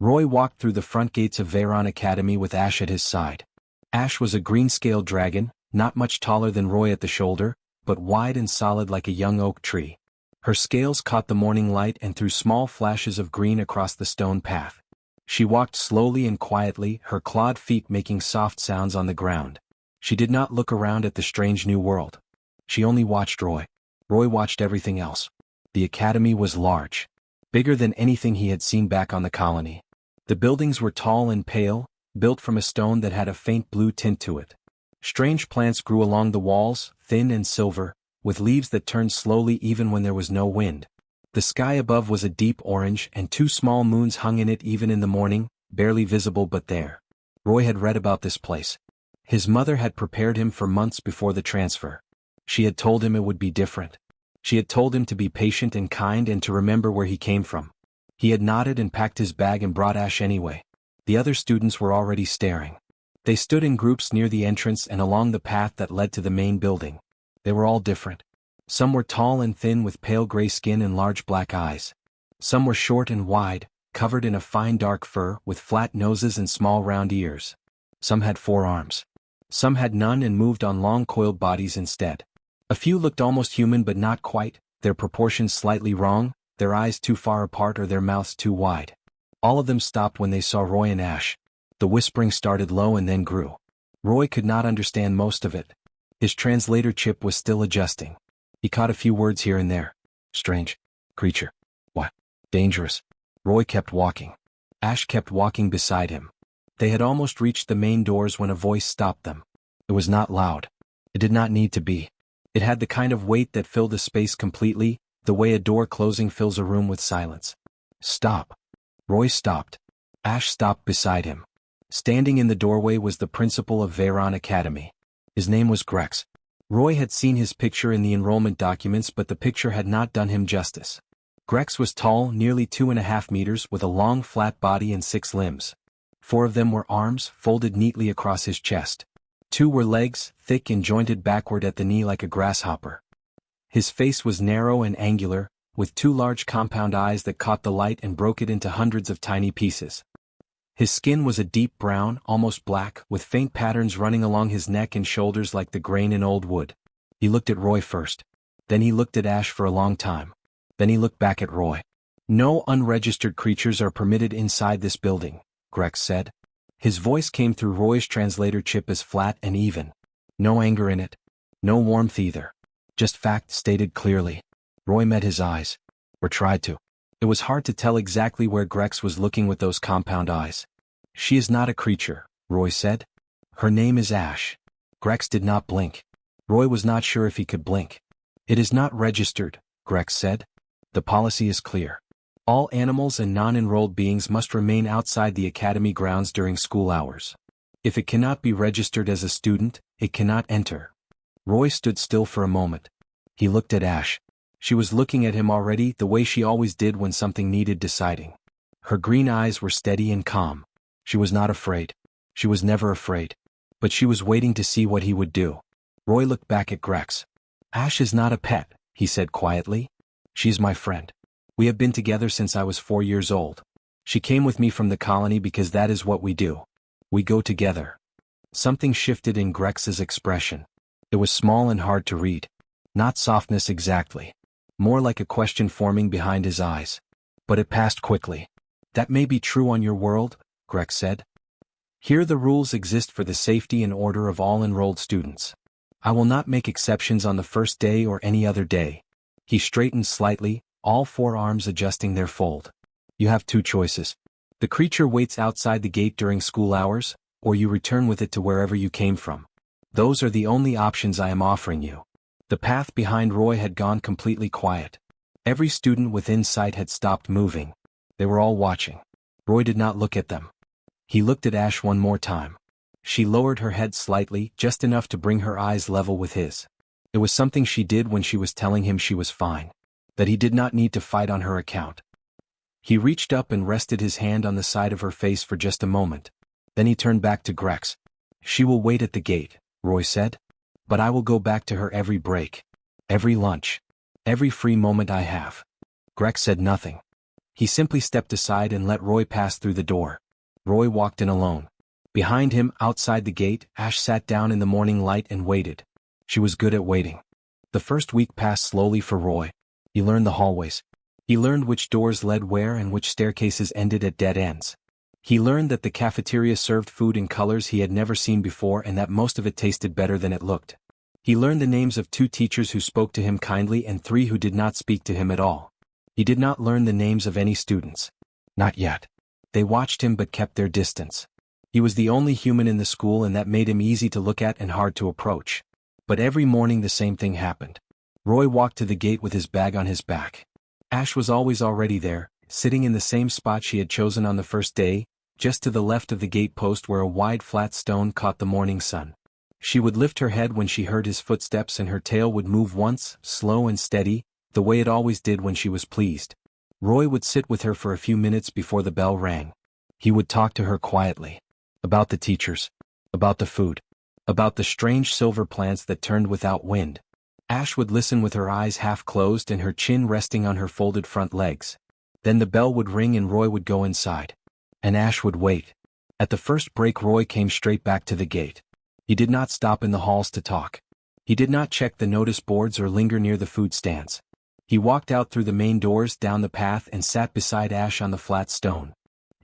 Roy walked through the front gates of Veyron Academy with Ash at his side. Ash was a green-scaled dragon, not much taller than Roy at the shoulder, but wide and solid like a young oak tree. Her scales caught the morning light and threw small flashes of green across the stone path. She walked slowly and quietly, her clawed feet making soft sounds on the ground. She did not look around at the strange new world. She only watched Roy. Roy watched everything else. The academy was large. Bigger than anything he had seen back on the colony. The buildings were tall and pale, built from a stone that had a faint blue tint to it. Strange plants grew along the walls, thin and silver, with leaves that turned slowly even when there was no wind. The sky above was a deep orange and 2 small moons hung in it even in the morning, barely visible but there. Roy had read about this place. His mother had prepared him for months before the transfer. She had told him it would be different. She had told him to be patient and kind and to remember where he came from. He had nodded and packed his bag and brought Ash anyway. The other students were already staring. They stood in groups near the entrance and along the path that led to the main building. They were all different. Some were tall and thin with pale gray skin and large black eyes. Some were short and wide, covered in a fine dark fur with flat noses and small round ears. Some had 4 arms. Some had none and moved on long coiled bodies instead. A few looked almost human but not quite, their proportions slightly wrong, their eyes too far apart or their mouths too wide. All of them stopped when they saw Roy and Ash. The whispering started low and then grew. Roy could not understand most of it. His translator chip was still adjusting. He caught a few words here and there. Strange. Creature. What? Dangerous. Roy kept walking. Ash kept walking beside him. They had almost reached the main doors when a voice stopped them. It was not loud. It did not need to be. It had the kind of weight that filled a space completely, the way a door closing fills a room with silence. Stop. Roy stopped. Ash stopped beside him. Standing in the doorway was the principal of Veyron Academy. His name was Grex. Roy had seen his picture in the enrollment documents but the picture had not done him justice. Grex was tall, nearly 2.5 meters, with a long flat body and 6 limbs. 4 of them were arms, folded neatly across his chest. 2 were legs, thick and jointed backward at the knee like a grasshopper. His face was narrow and angular, with 2 large compound eyes that caught the light and broke it into hundreds of tiny pieces. His skin was a deep brown, almost black, with faint patterns running along his neck and shoulders like the grain in old wood. He looked at Roy first. Then he looked at Ash for a long time. Then he looked back at Roy. No unregistered creatures are permitted inside this building, Grex said. His voice came through Roy's translator chip as flat and even. No anger in it. No warmth either. Just fact stated clearly. Roy met his eyes. Or tried to. It was hard to tell exactly where Grex was looking with those compound eyes. She is not a creature, Roy said. Her name is Ash. Grex did not blink. Roy was not sure if he could blink. It is not registered, Grex said. The policy is clear. All animals and non-enrolled beings must remain outside the academy grounds during school hours. If it cannot be registered as a student, it cannot enter. Roy stood still for a moment. He looked at Ash. She was looking at him already the way she always did when something needed deciding. Her green eyes were steady and calm. She was not afraid. She was never afraid. But she was waiting to see what he would do. Roy looked back at Grex. Ash is not a pet, he said quietly. She is my friend. We have been together since I was 4 years old. She came with me from the colony because that is what we do. We go together. Something shifted in Grex's expression. It was small and hard to read. Not softness exactly. More like a question forming behind his eyes. But it passed quickly. That may be true on your world, Grex said. Here the rules exist for the safety and order of all enrolled students. I will not make exceptions on the first day or any other day. He straightened slightly, all 4 arms adjusting their fold. You have 2 choices. The creature waits outside the gate during school hours, or you return with it to wherever you came from. Those are the only options I am offering you. The path behind Roy had gone completely quiet. Every student within sight had stopped moving. They were all watching. Roy did not look at them. He looked at Ash one more time. She lowered her head slightly, just enough to bring her eyes level with his. It was something she did when she was telling him she was fine. That he did not need to fight on her account. He reached up and rested his hand on the side of her face for just a moment. Then he turned back to Grex. She will wait at the gate, Roy said. But I will go back to her every break. Every lunch. Every free moment I have. Grex said nothing. He simply stepped aside and let Roy pass through the door. Roy walked in alone. Behind him, outside the gate, Ash sat down in the morning light and waited. She was good at waiting. The first week passed slowly for Roy. He learned the hallways. He learned which doors led where and which staircases ended at dead ends. He learned that the cafeteria served food in colors he had never seen before and that most of it tasted better than it looked. He learned the names of 2 teachers who spoke to him kindly and 3 who did not speak to him at all. He did not learn the names of any students. Not yet. They watched him but kept their distance. He was the only human in the school and that made him easy to look at and hard to approach. But every morning the same thing happened. Roy walked to the gate with his bag on his back. Ash was always already there, sitting in the same spot she had chosen on the first day, just to the left of the gate post where a wide flat stone caught the morning sun. She would lift her head when she heard his footsteps and her tail would move once, slow and steady, the way it always did when she was pleased. Roy would sit with her for a few minutes before the bell rang. He would talk to her quietly. About the teachers. About the food. About the strange silver plants that turned without wind. Ash would listen with her eyes half closed and her chin resting on her folded front legs. Then the bell would ring and Roy would go inside. And Ash would wait. At the first break Roy came straight back to the gate. He did not stop in the halls to talk. He did not check the notice boards or linger near the food stands. He walked out through the main doors down the path and sat beside Ash on the flat stone.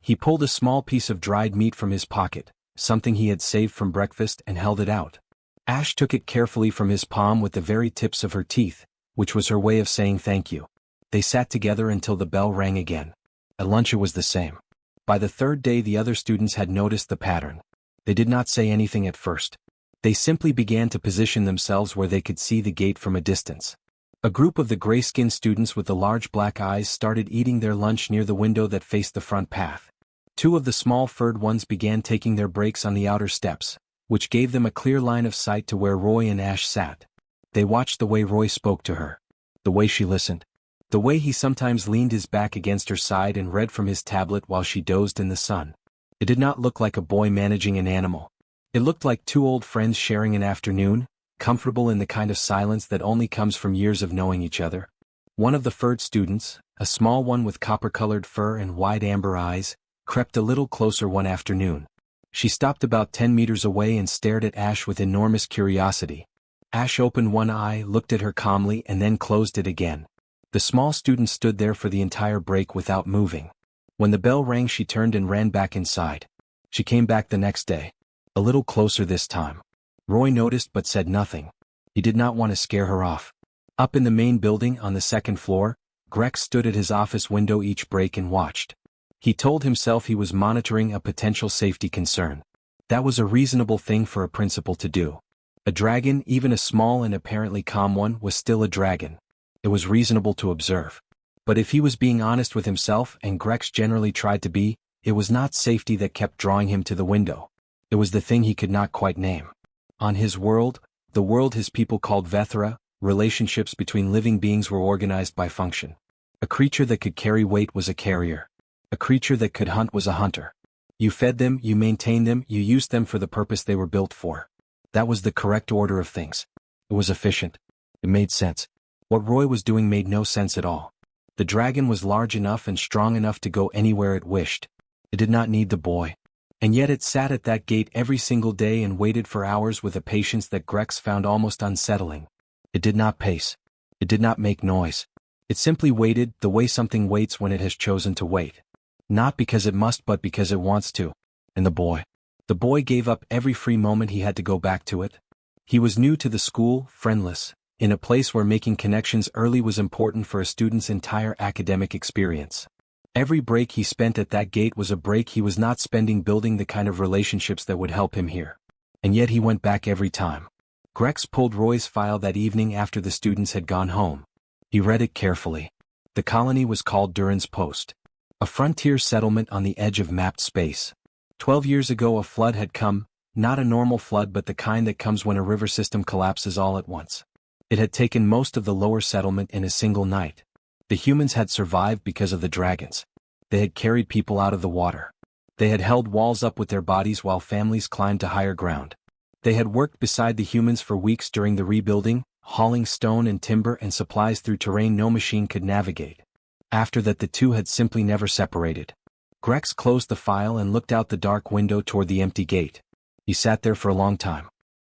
He pulled a small piece of dried meat from his pocket, something he had saved from breakfast, and held it out. Ash took it carefully from his palm with the very tips of her teeth, which was her way of saying thank you. They sat together until the bell rang again. At lunch it was the same. By the 3rd day the other students had noticed the pattern. They did not say anything at first. They simply began to position themselves where they could see the gate from a distance. A group of the gray-skinned students with the large black eyes started eating their lunch near the window that faced the front path. 2 of the small furred ones began taking their breaks on the outer steps, which gave them a clear line of sight to where Roy and Ash sat. They watched the way Roy spoke to her. The way she listened. The way he sometimes leaned his back against her side and read from his tablet while she dozed in the sun. It did not look like a boy managing an animal. It looked like 2 old friends sharing an afternoon, comfortable in the kind of silence that only comes from years of knowing each other. One of the furred students, a small one with copper-colored fur and wide amber eyes, crept a little closer one afternoon. She stopped about 10 meters away and stared at Ash with enormous curiosity. Ash opened one eye, looked at her calmly, and then closed it again. The small student stood there for the entire break without moving. When the bell rang she turned and ran back inside. She came back the next day. A little closer this time. Roy noticed but said nothing. He did not want to scare her off. Up in the main building on the 2nd floor, Grex stood at his office window each break and watched. He told himself he was monitoring a potential safety concern. That was a reasonable thing for a principal to do. A dragon, even a small and apparently calm one, was still a dragon. It was reasonable to observe. But if he was being honest with himself, and Grex generally tried to be, it was not safety that kept drawing him to the window. It was the thing he could not quite name. On his world, the world his people called Vethra, relationships between living beings were organized by function. A creature that could carry weight was a carrier. A creature that could hunt was a hunter. You fed them, you maintained them, you used them for the purpose they were built for. That was the correct order of things. It was efficient. It made sense. What Roy was doing made no sense at all. The dragon was large enough and strong enough to go anywhere it wished. It did not need the boy. And yet it sat at that gate every single day and waited for hours with a patience that Grex found almost unsettling. It did not pace. It did not make noise. It simply waited, the way something waits when it has chosen to wait. Not because it must but because it wants to. And the boy. The boy gave up every free moment he had to go back to it. He was new to the school, friendless, in a place where making connections early was important for a student's entire academic experience. Every break he spent at that gate was a break he was not spending building the kind of relationships that would help him here. And yet he went back every time. Grex pulled Roy's file that evening after the students had gone home. He read it carefully. The colony was called Duran's Post. A frontier settlement on the edge of mapped space. 12 years ago a flood had come, not a normal flood but the kind that comes when a river system collapses all at once. It had taken most of the lower settlement in a single night. The humans had survived because of the dragons. They had carried people out of the water. They had held walls up with their bodies while families climbed to higher ground. They had worked beside the humans for weeks during the rebuilding, hauling stone and timber and supplies through terrain no machine could navigate. After that the two had simply never separated. Grex closed the file and looked out the dark window toward the empty gate. He sat there for a long time.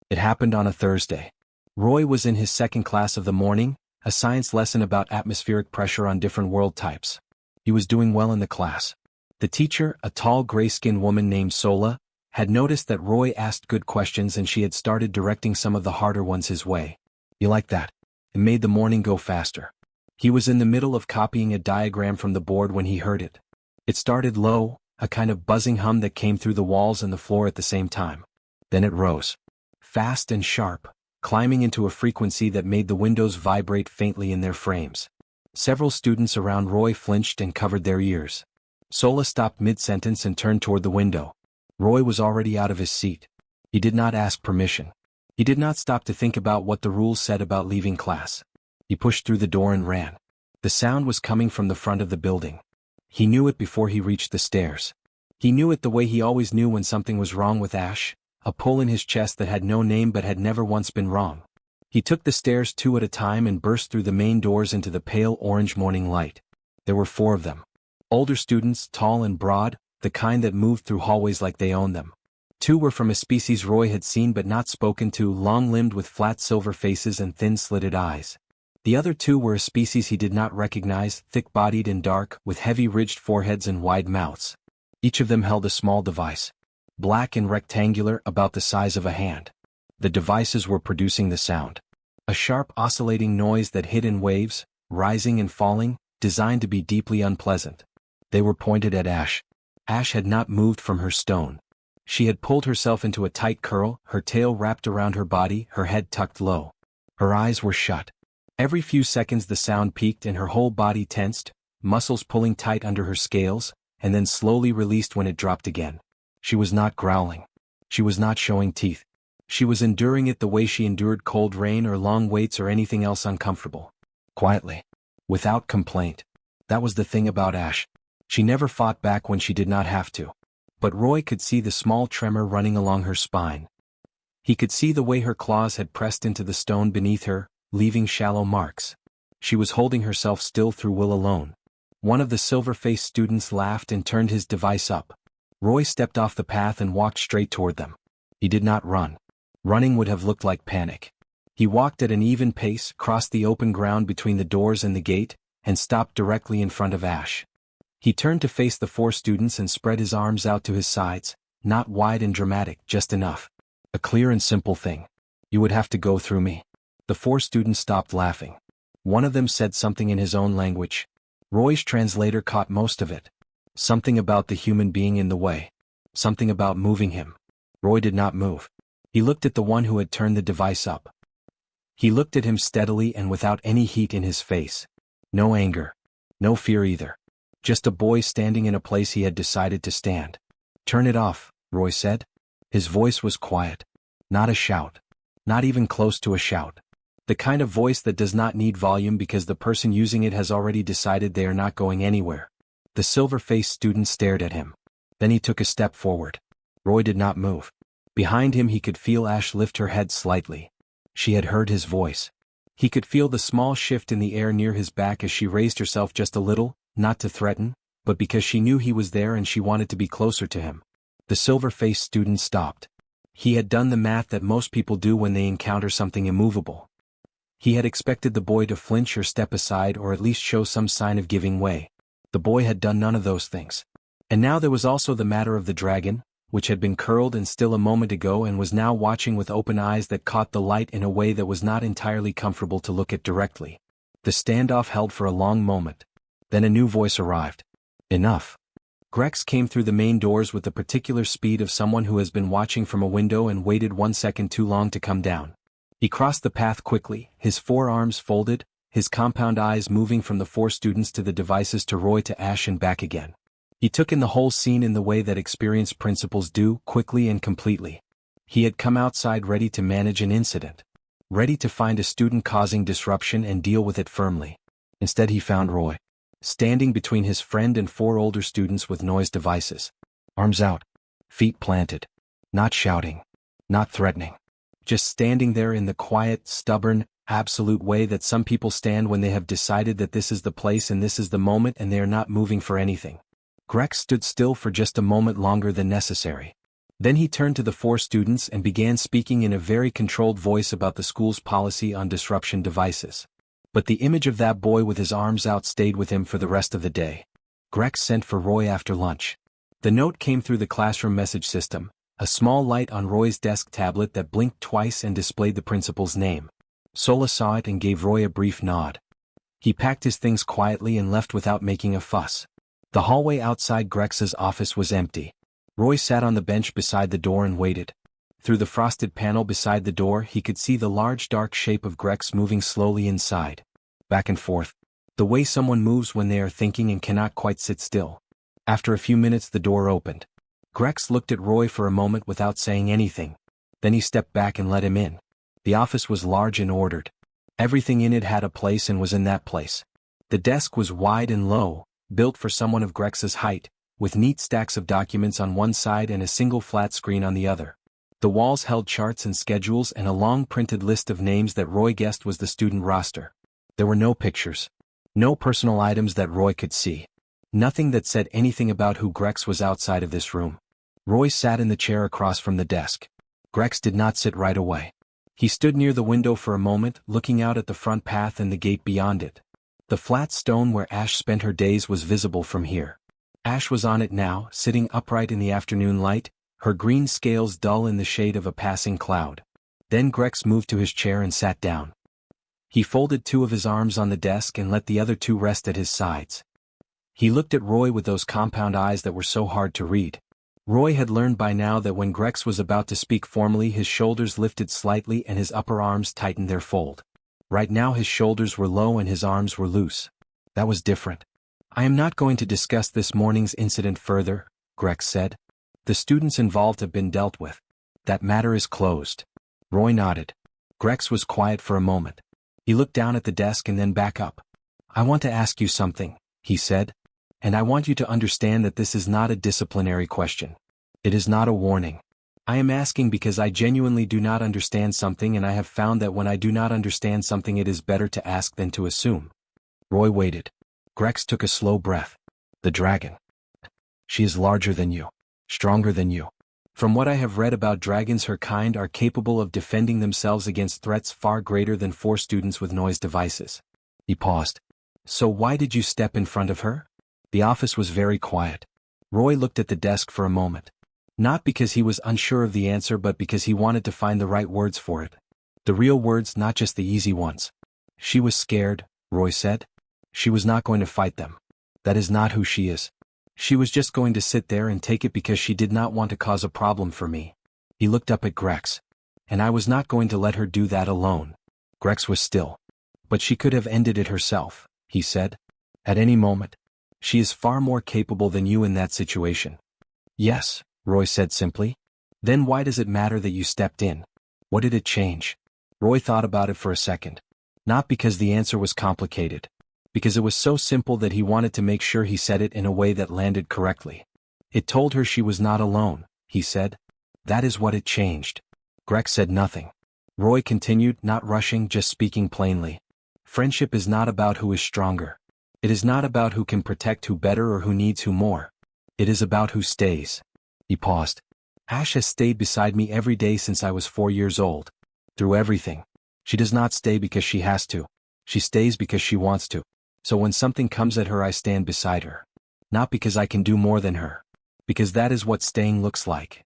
It happened on a Thursday. Roy was in his second class of the morning, a science lesson about atmospheric pressure on different world types. He was doing well in the class. The teacher, a tall gray-skinned woman named Sola, had noticed that Roy asked good questions and she had started directing some of the harder ones his way. You like that? It made the morning go faster. He was in the middle of copying a diagram from the board when he heard it. It started low, a kind of buzzing hum that came through the walls and the floor at the same time. Then it rose. Fast and sharp, climbing into a frequency that made the windows vibrate faintly in their frames. Several students around Roy flinched and covered their ears. Sola stopped mid-sentence and turned toward the window. Roy was already out of his seat. He did not ask permission. He did not stop to think about what the rules said about leaving class. He pushed through the door and ran. The sound was coming from the front of the building. He knew it before he reached the stairs. He knew it the way he always knew when something was wrong with Ash, a pull in his chest that had no name but had never once been wrong. He took the stairs two at a time and burst through the main doors into the pale orange morning light. There were 4 of them. Older students, tall and broad, the kind that moved through hallways like they owned them. 2 were from a species Roy had seen but not spoken to, long-limbed with flat silver faces and thin slitted eyes. The other 2 were a species he did not recognize, thick-bodied and dark, with heavy ridged foreheads and wide mouths. Each of them held a small device. Black and rectangular, about the size of a hand. The devices were producing the sound. A sharp oscillating noise that hit in waves, rising and falling, designed to be deeply unpleasant. They were pointed at Ash. Ash had not moved from her stone. She had pulled herself into a tight curl, her tail wrapped around her body, her head tucked low. Her eyes were shut. Every few seconds the sound peaked and her whole body tensed, muscles pulling tight under her scales, and then slowly released when it dropped again. She was not growling. She was not showing teeth. She was enduring it the way she endured cold rain or long waits or anything else uncomfortable. Quietly. Without complaint. That was the thing about Ash. She never fought back when she did not have to. But Roy could see the small tremor running along her spine. He could see the way her claws had pressed into the stone beneath her, leaving shallow marks. She was holding herself still through will alone. One of the silver-faced students laughed and turned his device up. Roy stepped off the path and walked straight toward them. He did not run. Running would have looked like panic. He walked at an even pace, crossed the open ground between the doors and the gate, and stopped directly in front of Ash. He turned to face the 4 students and spread his arms out to his sides, not wide and dramatic, just enough. A clear and simple thing. You would have to go through me. The 4 students stopped laughing. One of them said something in his own language. Roy's translator caught most of it. Something about the human being in the way. Something about moving him. Roy did not move. He looked at the one who had turned the device up. He looked at him steadily and without any heat in his face. No anger. No fear either. Just a boy standing in a place he had decided to stand. Turn it off, Roy said. His voice was quiet. Not a shout. Not even close to a shout. The kind of voice that does not need volume because the person using it has already decided they are not going anywhere. The silver-faced student stared at him. Then he took a step forward. Roy did not move. Behind him he could feel Ash lift her head slightly. She had heard his voice. He could feel the small shift in the air near his back as she raised herself just a little, not to threaten, but because she knew he was there and she wanted to be closer to him. The silver-faced student stopped. He had done the math that most people do when they encounter something immovable. He had expected the boy to flinch or step aside or at least show some sign of giving way. The boy had done none of those things. And now there was also the matter of the dragon, which had been curled and still a moment ago and was now watching with open eyes that caught the light in a way that was not entirely comfortable to look at directly. The standoff held for a long moment. Then a new voice arrived. Enough. Grex came through the main doors with the particular speed of someone who has been watching from a window and waited 1 second too long to come down. He crossed the path quickly, his forearms folded, his compound eyes moving from the 4 students to the devices to Roy to Ash and back again. He took in the whole scene in the way that experienced principals do, quickly and completely. He had come outside ready to manage an incident. Ready to find a student causing disruption and deal with it firmly. Instead he found Roy. Standing between his friend and 4 older students with noise devices. Arms out. Feet planted. Not shouting. Not threatening. Just standing there in the quiet, stubborn, absolute way that some people stand when they have decided that this is the place and this is the moment and they are not moving for anything. Grex stood still for just a moment longer than necessary. Then he turned to the 4 students and began speaking in a very controlled voice about the school's policy on disruption devices. But the image of that boy with his arms out stayed with him for the rest of the day. Grex sent for Roy after lunch. The note came through the classroom message system, a small light on Roy's desk tablet that blinked twice and displayed the principal's name. Sola saw it and gave Roy a brief nod. He packed his things quietly and left without making a fuss. The hallway outside Grex's office was empty. Roy sat on the bench beside the door and waited. Through the frosted panel beside the door he could see the large dark shape of Grex moving slowly inside. Back and forth. The way someone moves when they are thinking and cannot quite sit still. After a few minutes the door opened. Grex looked at Roy for a moment without saying anything. Then he stepped back and let him in. The office was large and ordered. Everything in it had a place and was in that place. The desk was wide and low, built for someone of Grex's height, with neat stacks of documents on one side and a single flat screen on the other. The walls held charts and schedules and a long printed list of names that Roy guessed was the student roster. There were no pictures. No personal items that Roy could see. Nothing that said anything about who Grex was outside of this room. Roy sat in the chair across from the desk. Grex did not sit right away. He stood near the window for a moment, looking out at the front path and the gate beyond it. The flat stone where Ash spent her days was visible from here. Ash was on it now, sitting upright in the afternoon light, her green scales dull in the shade of a passing cloud. Then Grex moved to his chair and sat down. He folded 2 of his arms on the desk and let the other 2 rest at his sides. He looked at Roy with those compound eyes that were so hard to read. Roy had learned by now that when Grex was about to speak formally his shoulders lifted slightly and his upper arms tightened their fold. Right now his shoulders were low and his arms were loose. That was different. "I am not going to discuss this morning's incident further," Grex said. "The students involved have been dealt with. That matter is closed." Roy nodded. Grex was quiet for a moment. He looked down at the desk and then back up. "I want to ask you something," he said. "And I want you to understand that this is not a disciplinary question. It is not a warning. I am asking because I genuinely do not understand something and I have found that when I do not understand something it is better to ask than to assume." Roy waited. Grex took a slow breath. "The dragon. She is larger than you. Stronger than you. From what I have read about dragons her kind are capable of defending themselves against threats far greater than 4 students with noise devices." He paused. "So why did you step in front of her?" The office was very quiet. Roy looked at the desk for a moment. Not because he was unsure of the answer but because he wanted to find the right words for it. The real words, not just the easy ones. "She was scared," Roy said. "She was not going to fight them. That is not who she is. She was just going to sit there and take it because she did not want to cause a problem for me." He looked up at Grex. "And I was not going to let her do that alone." Grex was still. "But she could have ended it herself," he said. "At any moment. She is far more capable than you in that situation." "Yes," Roy said simply. "Then why does it matter that you stepped in? What did it change?" Roy thought about it for a second. Not because the answer was complicated. Because it was so simple that he wanted to make sure he said it in a way that landed correctly. "It told her she was not alone," he said. "That is what it changed." Grex said nothing. Roy continued, not rushing, just speaking plainly. "Friendship is not about who is stronger. It is not about who can protect who better or who needs who more. It is about who stays." He paused. "Ash has stayed beside me every day since I was 4 years old. Through everything. She does not stay because she has to. She stays because she wants to. So when something comes at her I stand beside her. Not because I can do more than her. Because that is what staying looks like."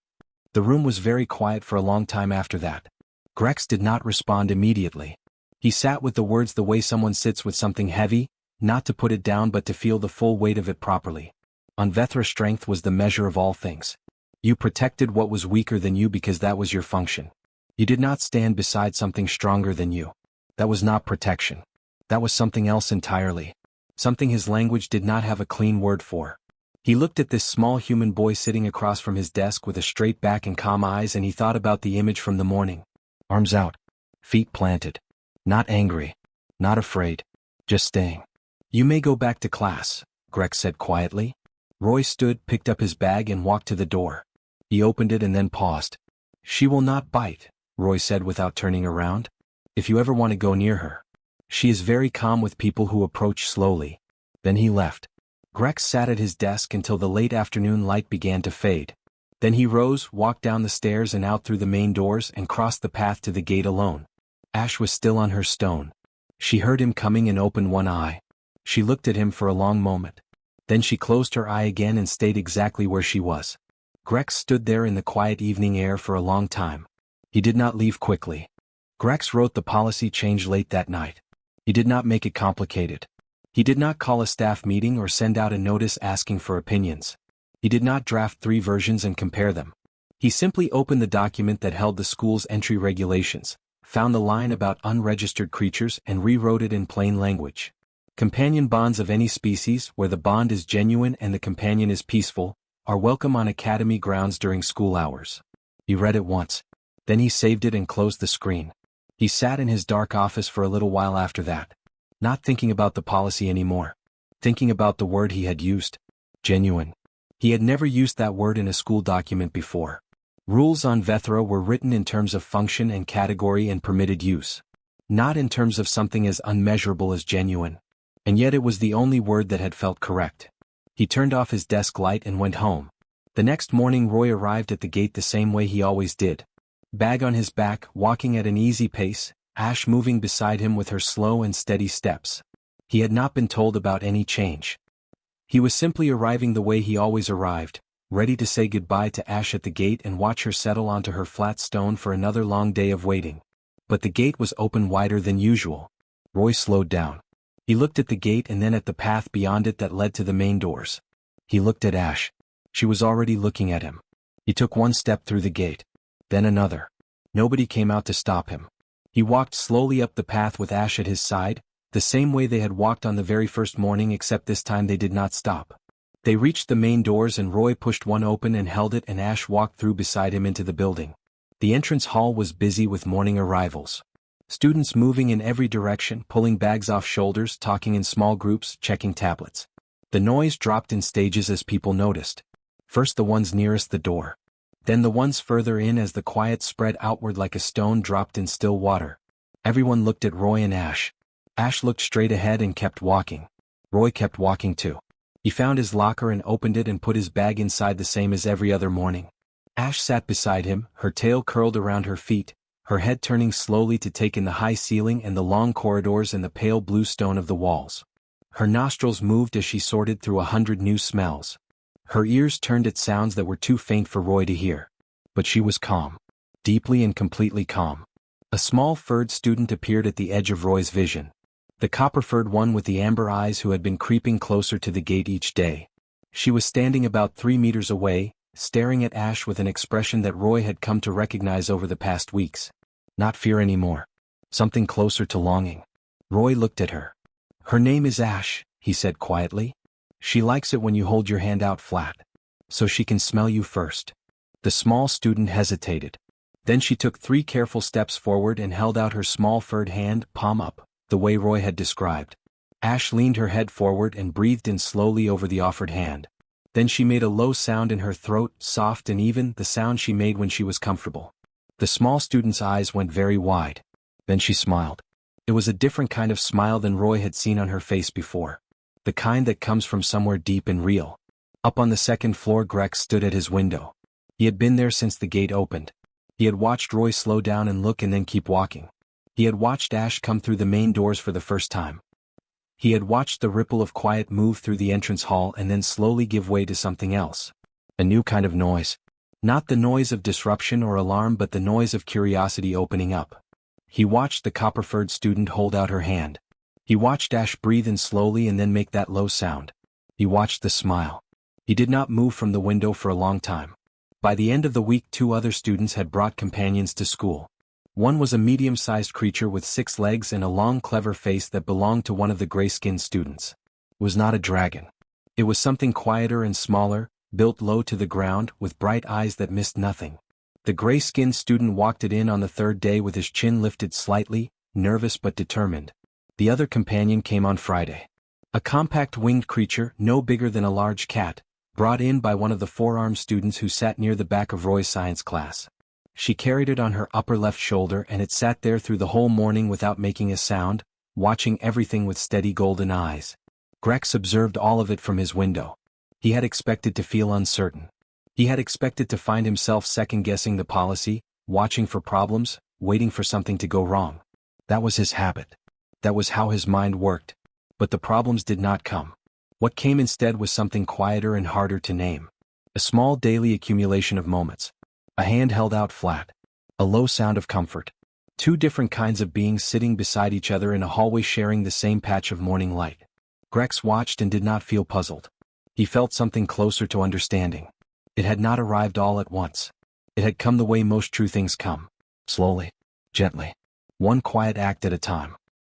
The room was very quiet for a long time after that. Grex did not respond immediately. He sat with the words the way someone sits with something heavy, not to put it down but to feel the full weight of it properly. Unvethra strength was the measure of all things. You protected what was weaker than you because that was your function. You did not stand beside something stronger than you. That was not protection. That was something else entirely. Something his language did not have a clean word for. He looked at this small human boy sitting across from his desk with a straight back and calm eyes and he thought about the image from the morning. Arms out. Feet planted. Not angry. Not afraid. Just staying. "You may go back to class," Grex said quietly. Roy stood, picked up his bag and walked to the door. He opened it and then paused. "She will not bite," Roy said without turning around. if you ever want to go near her. She is very calm with people who approach slowly. Then he left. Grex sat at his desk until the late afternoon light began to fade. Then he rose, walked down the stairs and out through the main doors and crossed the path to the gate alone. Ash was still on her stone. She heard him coming and opened one eye. She looked at him for a long moment. Then she closed her eye again and stayed exactly where she was. Grex stood there in the quiet evening air for a long time. He did not leave quickly. Grex wrote the policy change late that night. He did not make it complicated. He did not call a staff meeting or send out a notice asking for opinions. He did not draft 3 versions and compare them. He simply opened the document that held the school's entry regulations, found the line about unregistered creatures and rewrote it in plain language. Companion bonds of any species where the bond is genuine and the companion is peaceful are welcome on academy grounds during school hours. He read it once. Then he saved it and closed the screen. He sat in his dark office for a little while after that, not thinking about the policy anymore, thinking about the word he had used. Genuine. He had never used that word in a school document before. Rules on Vethra were written in terms of function and category and permitted use, not in terms of something as unmeasurable as genuine. And yet it was the only word that had felt correct. He turned off his desk light and went home. The next morning Roy arrived at the gate the same way he always did. Bag on his back, walking at an easy pace, Ash moving beside him with her slow and steady steps. He had not been told about any change. He was simply arriving the way he always arrived, ready to say goodbye to Ash at the gate and watch her settle onto her flat stone for another long day of waiting. But the gate was open wider than usual. Roy slowed down. He looked at the gate and then at the path beyond it that led to the main doors. He looked at Ash. She was already looking at him. He took one step through the gate. Then another. Nobody came out to stop him. He walked slowly up the path with Ash at his side, the same way they had walked on the very first morning, except this time they did not stop. They reached the main doors and Roy pushed one open and held it and Ash walked through beside him into the building. The entrance hall was busy with morning arrivals. Students moving in every direction, pulling bags off shoulders, talking in small groups, checking tablets. The noise dropped in stages as people noticed. First the ones nearest the door. Then the ones further in as the quiet spread outward like a stone dropped in still water. Everyone looked at Roy and Ash. Ash looked straight ahead and kept walking. Roy kept walking too. He found his locker and opened it and put his bag inside the same as every other morning. Ash sat beside him, her tail curled around her feet, her head turning slowly to take in the high ceiling and the long corridors and the pale blue stone of the walls. Her nostrils moved as she sorted through 100 new smells. Her ears turned at sounds that were too faint for Roy to hear. But she was calm. Deeply and completely calm. A small furred student appeared at the edge of Roy's vision. The copper-furred one with the amber eyes who had been creeping closer to the gate each day. She was standing about 3 meters away, staring at Ash with an expression that Roy had come to recognize over the past weeks. Not fear anymore. Something closer to longing. Roy looked at her. Her name is Ash, he said quietly. She likes it when you hold your hand out flat. So she can smell you first. The small student hesitated. Then she took 3 careful steps forward and held out her small furred hand, palm up, the way Roy had described. Ash leaned her head forward and breathed in slowly over the offered hand. Then she made a low sound in her throat, soft and even, the sound she made when she was comfortable. The small student's eyes went very wide. Then she smiled. It was a different kind of smile than Roy had seen on her face before. The kind that comes from somewhere deep and real. Up on the 2nd floor, Grex stood at his window. He had been there since the gate opened. He had watched Roy slow down and look and then keep walking. He had watched Ash come through the main doors for the first time. He had watched the ripple of quiet move through the entrance hall and then slowly give way to something else. A new kind of noise. Not the noise of disruption or alarm but the noise of curiosity opening up. He watched the copper-furred student hold out her hand. He watched Ash breathe in slowly and then make that low sound. He watched the smile. He did not move from the window for a long time. By the end of the week 2 other students had brought companions to school. One was a medium-sized creature with 6 legs and a long clever face that belonged to one of the gray-skinned students. It was not a dragon. It was something quieter and smaller, built low to the ground, with bright eyes that missed nothing. The gray-skinned student walked it in on the 3rd day with his chin lifted slightly, nervous but determined. The other companion came on Friday. A compact winged creature, no bigger than a large cat, brought in by one of the 4-armed students who sat near the back of Roy's science class. She carried it on her upper left shoulder and it sat there through the whole morning without making a sound, watching everything with steady golden eyes. Grex observed all of it from his window. He had expected to feel uncertain. He had expected to find himself second-guessing the policy, watching for problems, waiting for something to go wrong. That was his habit. That was how his mind worked. But the problems did not come. What came instead was something quieter and harder to name. A small daily accumulation of moments. A hand held out flat. A low sound of comfort. Two different kinds of beings sitting beside each other in a hallway sharing the same patch of morning light. Grex watched and did not feel puzzled. He felt something closer to understanding. It had not arrived all at once. It had come the way most true things come. Slowly. Gently. One quiet act at a time.